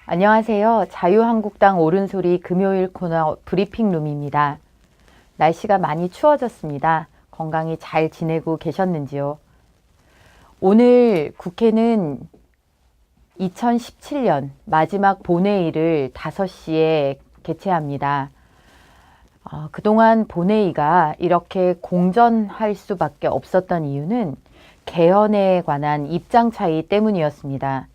안녕하세요. 자유한국당 옳은소리 금요일 코너 브리핑룸입니다. 날씨가 많이 추워졌습니다. 건강히 잘 지내고 계셨는지요? 오늘 국회는 2017년 마지막 본회의를 5시에 개최합니다. 그동안 본회의가 이렇게 공전할 수밖에 없었던 이유는 개헌에 관한 입장 차이 때문이었습니다.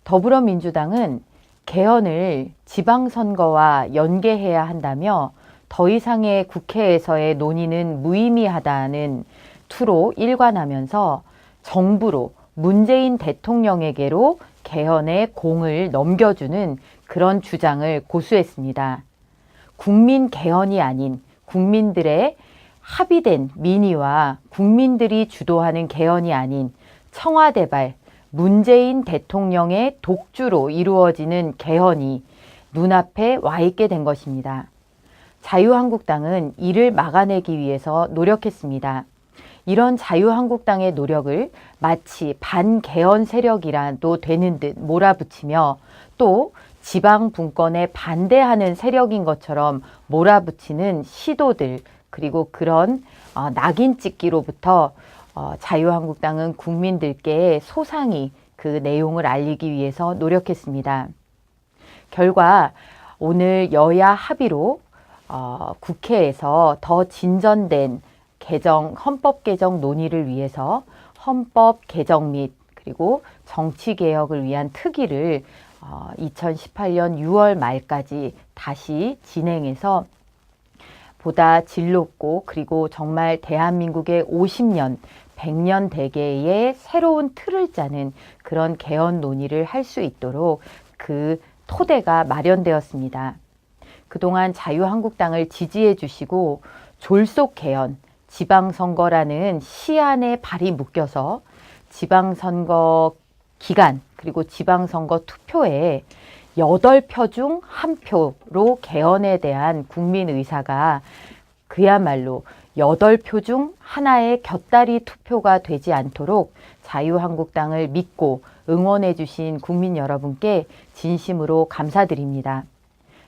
더불어민주당은 개헌을 지방선거와 연계해야 한다며 더 이상의 국회에서의 논의는 무의미하다는 투로 일관하면서 정부로 문재인 대통령에게로 개헌의 공을 넘겨주는 그런 주장을 고수했습니다. 국민 개헌이 아닌 국민들의 합의된 민의와 국민들이 주도하는 개헌이 아닌 청와대발 문재인 대통령의 독주로 이루어지는 개헌이 눈앞에 와 있게 된 것입니다. 자유한국당은 이를 막아내기 위해서 노력했습니다. 이런 자유한국당의 노력을 마치 반개헌 세력이라도 되는 듯 몰아붙이며 또 지방 분권에 반대하는 세력인 것처럼 몰아붙이는 시도들, 그리고 그런 낙인 찍기로부터 자유한국당은 국민들께 소상히 그 내용을 알리기 위해서 노력했습니다. 결과 오늘 여야 합의로 국회에서 더 진전된 헌법 개정 논의를 위해서 헌법 개정 및 그리고 정치 개혁을 위한 특위를 2018년 6월 말까지 다시 진행해서 보다 질 높고 그리고 정말 대한민국의 50년, 100년 대계의 새로운 틀을 짜는 그런 개헌 논의를 할 수 있도록 그 토대가 마련되었습니다. 그동안 자유한국당을 지지해 주시고 졸속 개헌, 지방선거라는 시안에 발이 묶여서 지방선거 기간 그리고 지방선거 투표에 8표 중 1표로 개헌에 대한 국민 의사가 그야말로 8표 중 하나의 곁다리 투표가 되지 않도록 자유한국당을 믿고 응원해 주신 국민 여러분께 진심으로 감사드립니다.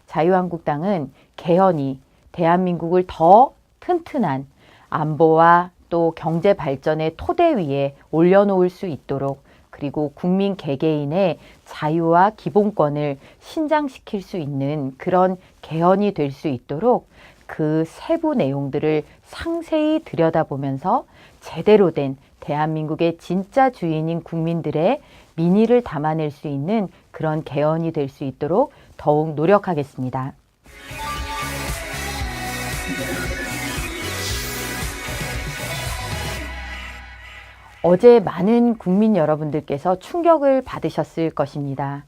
자유한국당은 개헌이 대한민국을 더 튼튼한 안보와 또 경제 발전의 토대 위에 올려놓을 수 있도록 그리고 국민 개개인의 자유와 기본권을 신장시킬 수 있는 그런 개헌이 될 수 있도록 그 세부 내용들을 상세히 들여다보면서 제대로 된 대한민국의 진짜 주인인 국민들의 민의를 담아낼 수 있는 그런 개헌이 될 수 있도록 더욱 노력하겠습니다. 어제 많은 국민 여러분들께서 충격을 받으셨을 것입니다.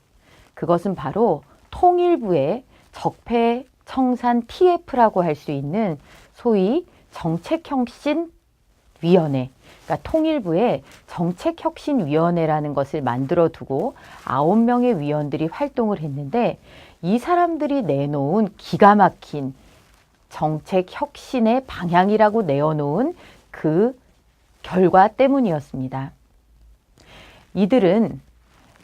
그것은 바로 통일부의 적폐청산 TF라고 할 수 있는 소위 정책혁신위원회, 그러니까 통일부의 정책혁신위원회라는 것을 만들어 두고 9명의 위원들이 활동을 했는데 이 사람들이 내놓은 기가 막힌 정책혁신의 방향이라고 내어놓은 그 결과 때문이었습니다. 이들은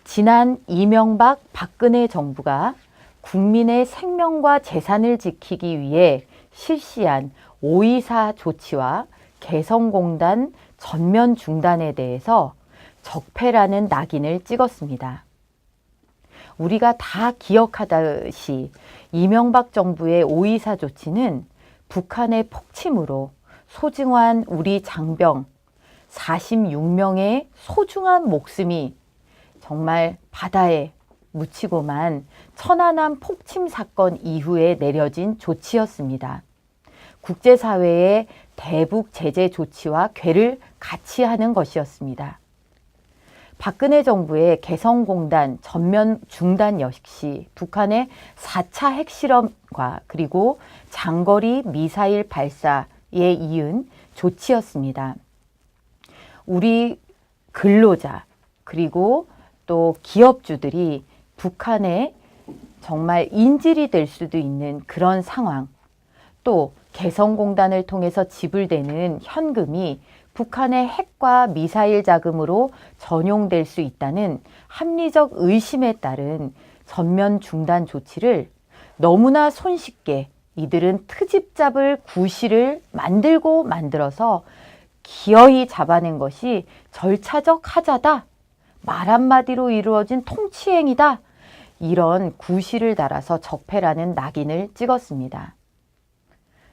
지난 이명박 박근혜 정부가 국민의 생명과 재산을 지키기 위해 실시한 5.24 조치와 개성공단 전면 중단에 대해서 적폐라는 낙인을 찍었습니다. 우리가 다 기억하듯이 이명박 정부의 5.24 조치는 북한의 폭침으로 소중한 우리 장병 46명의 소중한 목숨이 정말 바다에 묻히고만 천안함 폭침 사건 이후에 내려진 조치였습니다. 국제사회의 대북 제재 조치와 궤를 같이 하는 것이었습니다. 박근혜 정부의 개성공단 전면 중단 역시 북한의 4차 핵실험과 그리고 장거리 미사일 발사에 이은 조치였습니다. 우리 근로자 그리고 또 기업주들이 북한의 정말 인질이 될 수도 있는 그런 상황, 또 개성공단을 통해서 지불되는 현금이 북한의 핵과 미사일 자금으로 전용될 수 있다는 합리적 의심에 따른 전면 중단 조치를 너무나 손쉽게 이들은 트집 잡을 구실을 만들어서 기어이 잡아낸 것이 절차적 하자다, 말 한마디로 이루어진 통치행위다, 이런 구실을 달아서 적폐라는 낙인을 찍었습니다.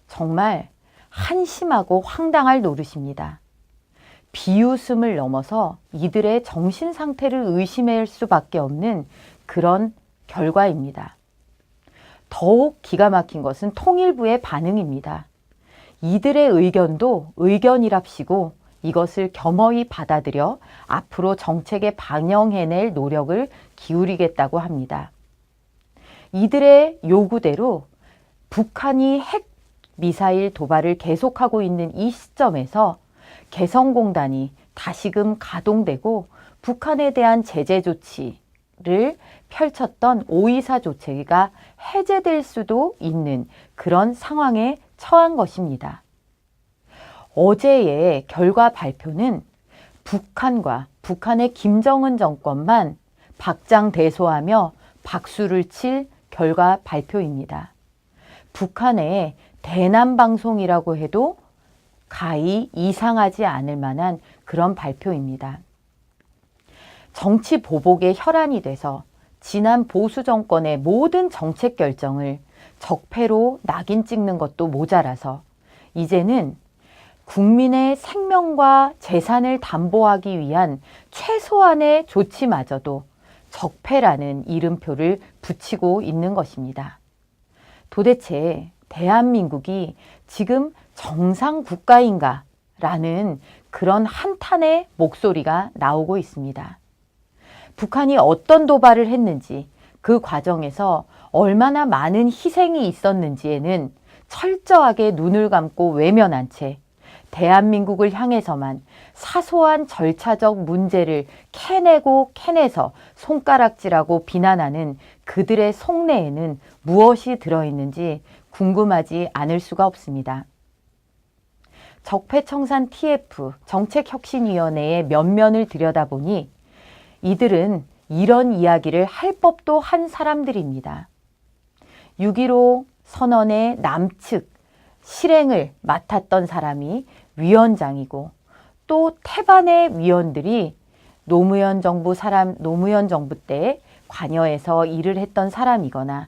정말 한심하고 황당할 노릇입니다. 비웃음을 넘어서 이들의 정신 상태를 의심할 수밖에 없는 그런 결과입니다. 더욱 기가 막힌 것은 통일부의 반응입니다. 이들의 의견도 의견이랍시고 이것을 겸허히 받아들여 앞으로 정책에 반영해낼 노력을 기울이겠다고 합니다. 이들의 요구대로 북한이 핵 미사일 도발을 계속하고 있는 이 시점에서 개성공단이 다시금 가동되고 북한에 대한 제재 조치를 펼쳤던 5.24 조치가 해제될 수도 있는 그런 상황에 처한 것입니다. 어제의 결과 발표는 북한과 북한의 김정은 정권만 박장대소하며 박수를 칠 결과 발표입니다. 북한의 대남방송이라고 해도 가히 이상하지 않을 만한 그런 발표입니다. 정치 보복의 혈안이 돼서 지난 보수 정권의 모든 정책 결정을 적폐로 낙인 찍는 것도 모자라서 이제는 국민의 생명과 재산을 담보하기 위한 최소한의 조치마저도 적폐라는 이름표를 붙이고 있는 것입니다. 도대체 대한민국이 지금 정상 국가인가? 라는 그런 한탄의 목소리가 나오고 있습니다. 북한이 어떤 도발을 했는지, 그 과정에서 얼마나 많은 희생이 있었는지에는 철저하게 눈을 감고 외면한 채 대한민국을 향해서만 사소한 절차적 문제를 캐내서 손가락질하고 비난하는 그들의 속내에는 무엇이 들어있는지 궁금하지 않을 수가 없습니다. 적폐청산 TF 정책혁신위원회의 면면을 들여다보니 이들은 이런 이야기를 할 법도 한 사람들입니다. 6.15 선언의 남측 실행을 맡았던 사람이 위원장이고 또 태반의 위원들이 노무현 정부 때 관여해서 일을 했던 사람이거나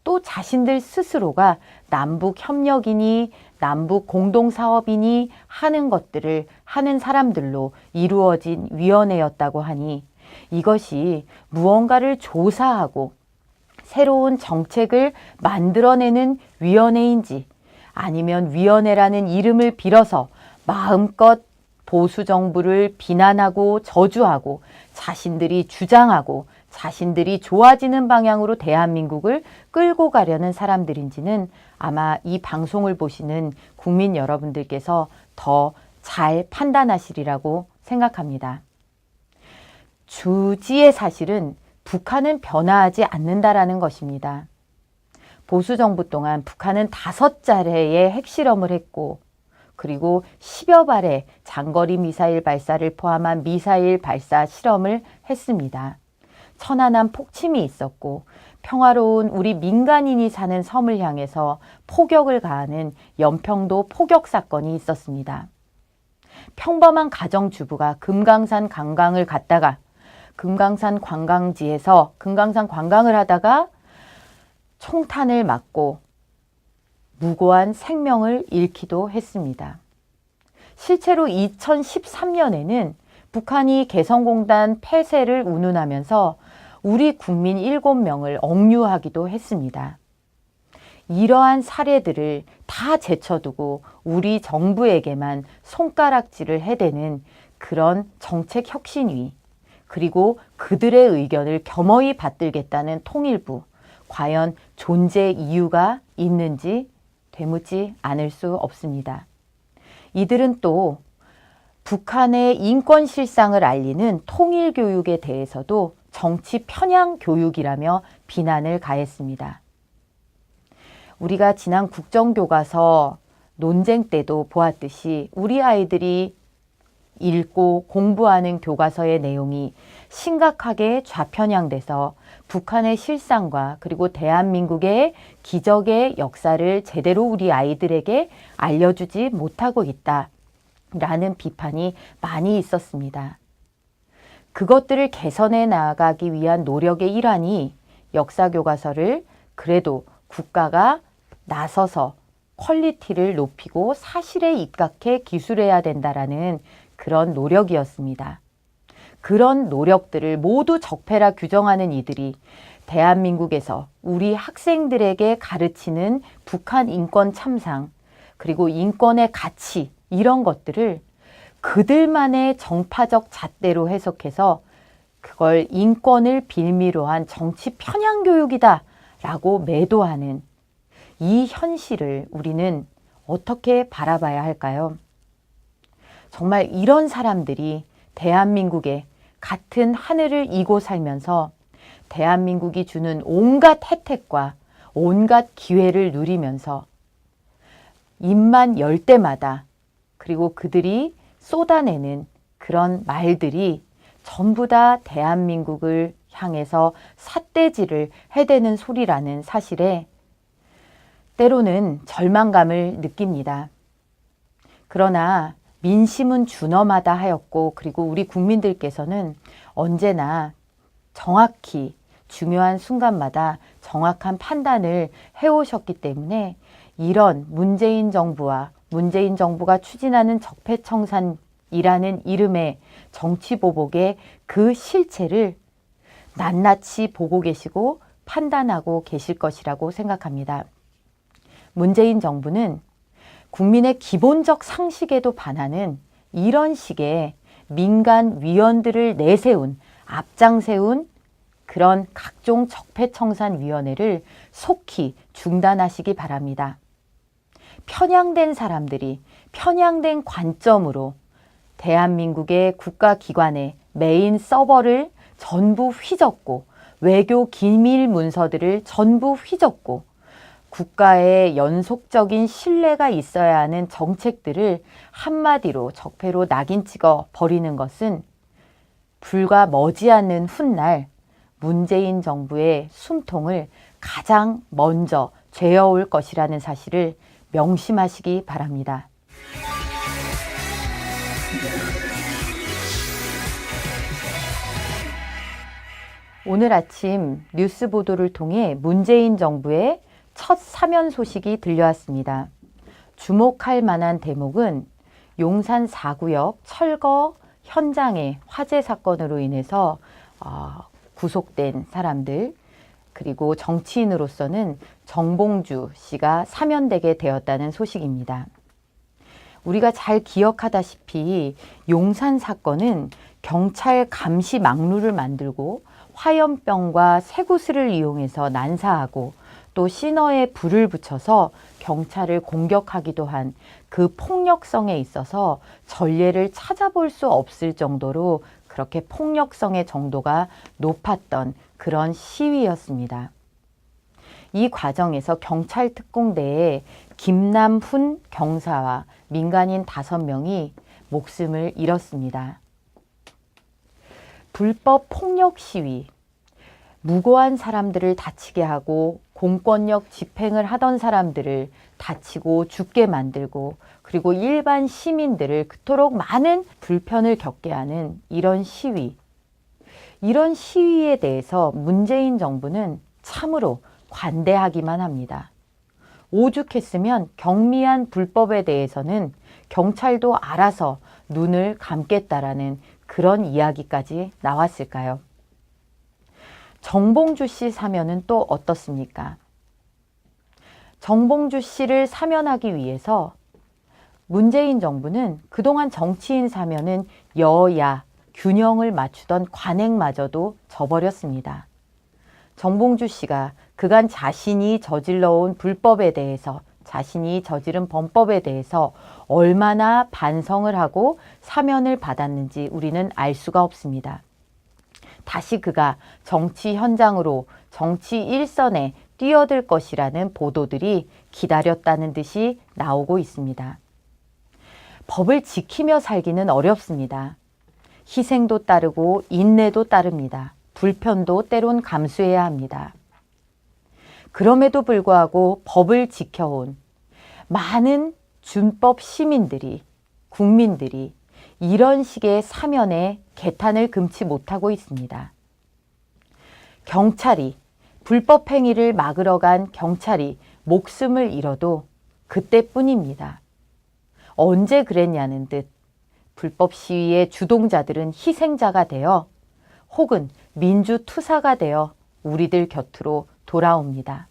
또 자신들 스스로가 남북협력이니 남북공동사업이니 하는 것들을 하는 사람들로 이루어진 위원회였다고 하니 이것이 무언가를 조사하고 새로운 정책을 만들어내는 위원회인지 아니면 위원회라는 이름을 빌어서 마음껏 보수 정부를 비난하고 저주하고 자신들이 주장하고 자신들이 좋아지는 방향으로 대한민국을 끌고 가려는 사람들인지는 아마 이 방송을 보시는 국민 여러분들께서 더 잘 판단하시리라고 생각합니다. 주지의 사실은 북한은 변화하지 않는다라는 것입니다. 보수 정부 동안 북한은 5차례의 핵실험을 했고 그리고 10여 발의 장거리 미사일 발사를 포함한 미사일 발사 실험을 했습니다. 천안함 폭침이 있었고 평화로운 우리 민간인이 사는 섬을 향해서 포격을 가하는 연평도 포격 사건이 있었습니다. 평범한 가정주부가 금강산 관광을 갔다가 금강산 관광지에서 금강산 관광을 하다가 총탄을 맞고 무고한 생명을 잃기도 했습니다. 실제로 2013년에는 북한이 개성공단 폐쇄를 운운하면서 우리 국민 7명을 억류하기도 했습니다. 이러한 사례들을 다 제쳐두고 우리 정부에게만 손가락질을 해대는 그런 정책혁신위 그리고 그들의 의견을 겸허히 받들겠다는 통일부 과연 존재 이유가 있는지 되묻지 않을 수 없습니다. 이들은 또 북한의 인권 실상을 알리는 통일교육에 대해서도 정치 편향 교육이라며 비난을 가했습니다. 우리가 지난 국정교과서 논쟁 때도 보았듯이 우리 아이들이 읽고 공부하는 교과서의 내용이 심각하게 좌편향돼서 북한의 실상과 그리고 대한민국의 기적의 역사를 제대로 우리 아이들에게 알려주지 못하고 있다라는 비판이 많이 있었습니다. 그것들을 개선해 나가기 위한 노력의 일환이 역사교과서를 그래도 국가가 나서서 퀄리티를 높이고 사실에 입각해 기술해야 된다라는 그런 노력이었습니다. 그런 노력들을 모두 적폐라 규정하는 이들이 대한민국에서 우리 학생들에게 가르치는 북한 인권 참상, 그리고 인권의 가치, 이런 것들을 그들만의 정파적 잣대로 해석해서 그걸 인권을 빌미로 한 정치 편향 교육이다 라고 매도하는 이 현실을 우리는 어떻게 바라봐야 할까요? 정말 이런 사람들이 대한민국에 같은 하늘을 이고 살면서 대한민국이 주는 온갖 혜택과 온갖 기회를 누리면서 입만 열 때마다 그리고 그들이 쏟아내는 그런 말들이 전부 다 대한민국을 향해서 삿대질을 해대는 소리라는 사실에 때로는 절망감을 느낍니다. 그러나 민심은 준엄하다 하였고, 그리고 우리 국민들께서는 언제나 정확히 중요한 순간마다 정확한 판단을 해오셨기 때문에 이런 문재인 정부와 문재인 정부가 추진하는 적폐청산이라는 이름의 정치보복의 그 실체를 낱낱이 보고 계시고 판단하고 계실 것이라고 생각합니다. 문재인 정부는 국민의 기본적 상식에도 반하는 이런 식의 민간 위원들을 내세운, 앞장세운 그런 각종 적폐청산위원회를 속히 중단하시기 바랍니다. 편향된 사람들이 편향된 관점으로 대한민국의 국가기관의 메인 서버를 전부 휘젓고 외교 기밀 문서들을 전부 휘젓고 국가의 연속적인 신뢰가 있어야 하는 정책들을 한마디로 적폐로 낙인 찍어 버리는 것은 불과 머지않는 훗날 문재인 정부의 숨통을 가장 먼저 죄어올 것이라는 사실을 명심하시기 바랍니다. 오늘 아침 뉴스 보도를 통해 문재인 정부의 첫 사면 소식이 들려왔습니다. 주목할 만한 대목은 용산 4구역 철거 현장의 화재 사건으로 인해서 구속된 사람들, 그리고 정치인으로서는 정봉주 씨가 사면되게 되었다는 소식입니다. 우리가 잘 기억하다시피 용산 사건은 경찰 감시 막루를 만들고 화염병과 쇠구슬을 이용해서 난사하고 또 시너에 불을 붙여서 경찰을 공격하기도 한 그 폭력성에 있어서 전례를 찾아볼 수 없을 정도로 그렇게 폭력성의 정도가 높았던 그런 시위였습니다. 이 과정에서 경찰 특공대에 김남훈 경사와 민간인 5명이 목숨을 잃었습니다. 불법 폭력 시위, 무고한 사람들을 다치게 하고 공권력 집행을 하던 사람들을 다치고 죽게 만들고 그리고 일반 시민들을 그토록 많은 불편을 겪게 하는 이런 시위, 이런 시위에 대해서 문재인 정부는 참으로 관대하기만 합니다. 오죽했으면 경미한 불법에 대해서는 경찰도 알아서 눈을 감겠다라는 그런 이야기까지 나왔을까요? 정봉주 씨 사면은 또 어떻습니까? 정봉주 씨를 사면하기 위해서 문재인 정부는 그동안 정치인 사면은 여야 균형을 맞추던 관행마저도 저버렸습니다. 정봉주 씨가 그간 자신이 저질러온 불법에 대해서, 자신이 저지른 범법에 대해서 얼마나 반성을 하고 사면을 받았는지 우리는 알 수가 없습니다. 다시 그가 정치 현장으로 정치 일선에 뛰어들 것이라는 보도들이 기다렸다는 듯이 나오고 있습니다. 법을 지키며 살기는 어렵습니다. 희생도 따르고 인내도 따릅니다. 불편도 때론 감수해야 합니다. 그럼에도 불구하고 법을 지켜온 많은 준법 시민들이, 국민들이 이런 식의 사면에 개탄을 금치 못하고 있습니다. 경찰이, 불법 행위를 막으러 간 경찰이 목숨을 잃어도 그때뿐입니다. 언제 그랬냐는 듯 불법 시위의 주동자들은 희생자가 되어 혹은 민주투사가 되어 우리들 곁으로 돌아옵니다.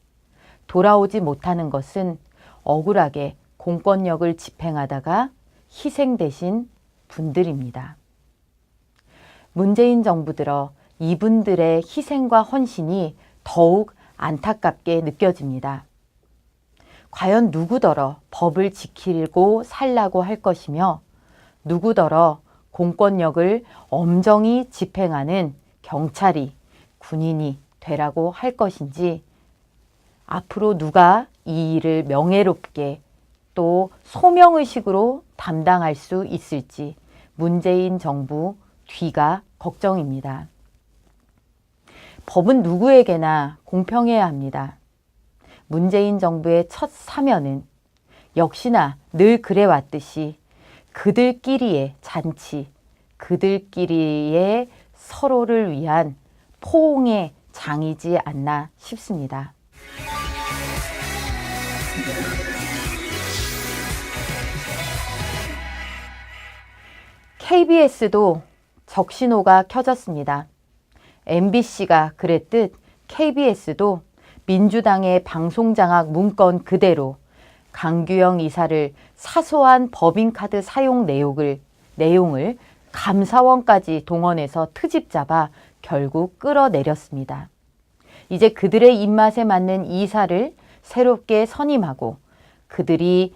돌아오지 못하는 것은 억울하게 공권력을 집행하다가 희생되신 분들입니다. 문재인 정부 들어 이분들의 희생과 헌신이 더욱 안타깝게 느껴집니다. 과연 누구더러 법을 지키고 살라고 할 것이며 누구더러 공권력을 엄정히 집행하는 경찰이, 군인이 되라고 할 것인지, 앞으로 누가 이 일을 명예롭게 또 소명의식으로 담당할 수 있을지 문재인 정부 뒤가 걱정입니다. 법은 누구에게나 공평해야 합니다. 문재인 정부의 첫 사면은 역시나 늘 그래왔듯이 그들끼리의 잔치, 그들끼리의 서로를 위한 포옹의 장이지 않나 싶습니다. KBS도 적신호가 켜졌습니다. MBC가 그랬듯 KBS도 민주당의 방송장악 문건 그대로 강규영 이사를 사소한 법인카드 사용 내용을 감사원까지 동원해서 트집 잡아 결국 끌어내렸습니다. 이제 그들의 입맛에 맞는 이사를 새롭게 선임하고 그들이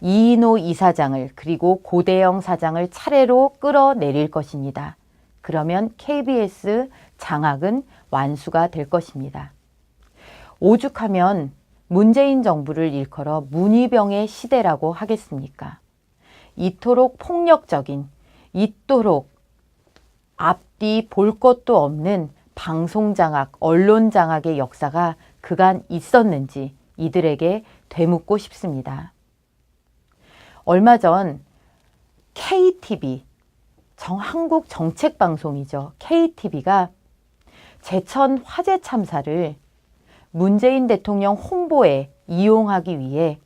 이인호 이사장을 그리고 고대영 사장을 차례로 끌어내릴 것입니다. 그러면 KBS 장악은 완수가 될 것입니다. 오죽하면 문재인 정부를 일컬어 문희병의 시대라고 하겠습니까? 이토록 폭력적인, 이토록 앞뒤 볼 것도 없는 방송장악, 언론장악의 역사가 그간 있었는지 이들에게 되묻고 싶습니다. 얼마 전 KTV, 한국 정책방송이죠. KTV가 제천 화재 참사를 문재인 대통령 홍보에 이용하기 위해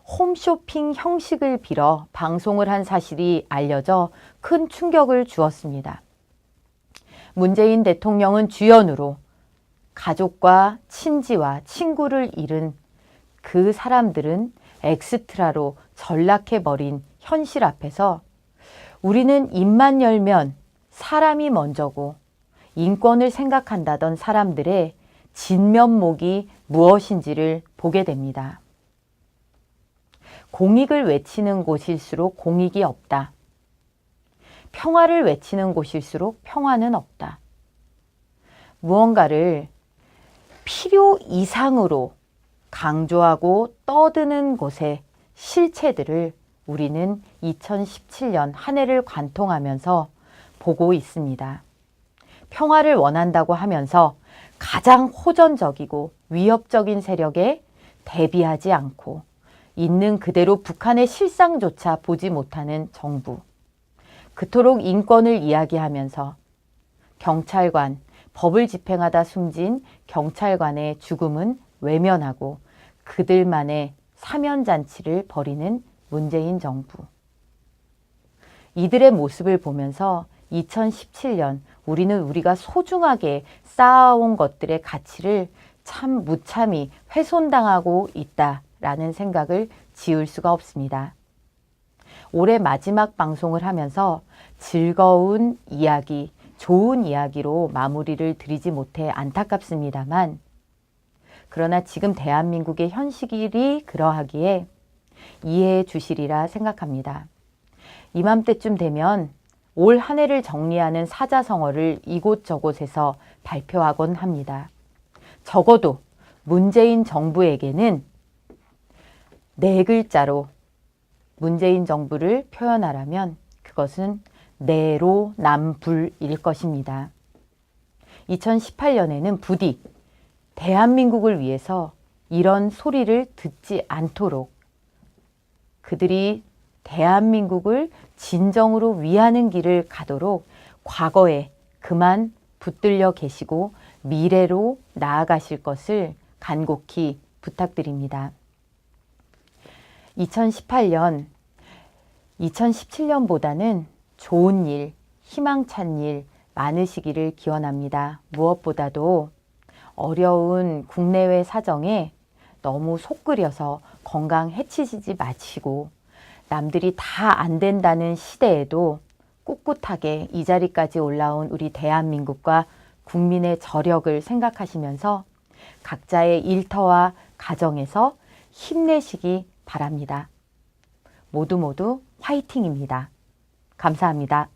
홈쇼핑 형식을 빌어 방송을 한 사실이 알려져 큰 충격을 주었습니다. 문재인 대통령은 주연으로 가족과 친지와 친구를 잃은 그 사람들은 엑스트라로 전락해버린 현실 앞에서 우리는 입만 열면 사람이 먼저고 인권을 생각한다던 사람들의 진면목이 무엇인지를 보게 됩니다. 공익을 외치는 곳일수록 공익이 없다. 평화를 외치는 곳일수록 평화는 없다. 무언가를 필요 이상으로 강조하고 떠드는 곳의 실체들을 우리는 2017년 한 해를 관통하면서 보고 있습니다. 평화를 원한다고 하면서 가장 호전적이고 위협적인 세력에 대비하지 않고 있는 그대로 북한의 실상조차 보지 못하는 정부. 그토록 인권을 이야기하면서 경찰관, 법을 집행하다 숨진 경찰관의 죽음은 외면하고 그들만의 사면잔치를 벌이는 문재인 정부. 이들의 모습을 보면서 2017년 우리는 우리가 소중하게 쌓아온 것들의 가치를 참 무참히 훼손당하고 있다라는 생각을 지울 수가 없습니다. 올해 마지막 방송을 하면서 즐거운 이야기, 좋은 이야기로 마무리를 드리지 못해 안타깝습니다만, 그러나 지금 대한민국의 현실이 그러하기에 이해해 주시리라 생각합니다. 이맘때쯤 되면 올 한 해를 정리하는 사자성어를 이곳저곳에서 발표하곤 합니다. 적어도 문재인 정부에게는 4글자로 문재인 정부를 표현하라면 그것은 내로남불일 것입니다. 2018년에는 부디 대한민국을 위해서 이런 소리를 듣지 않도록 그들이 대한민국을 진정으로 위하는 길을 가도록 과거에 그만 붙들려 계시고 미래로 나아가실 것을 간곡히 부탁드립니다. 2018년, 2017년보다는 좋은 일, 희망찬 일 많으시기를 기원합니다. 무엇보다도 어려운 국내외 사정에 너무 속 끓여서 건강 해치시지 마시고 남들이 다 안 된다는 시대에도 꿋꿋하게 이 자리까지 올라온 우리 대한민국과 국민의 저력을 생각하시면서 각자의 일터와 가정에서 힘내시기 바랍니다. 모두 모두 화이팅입니다. 감사합니다.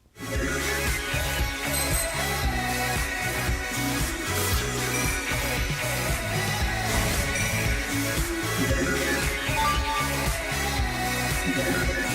Yeah.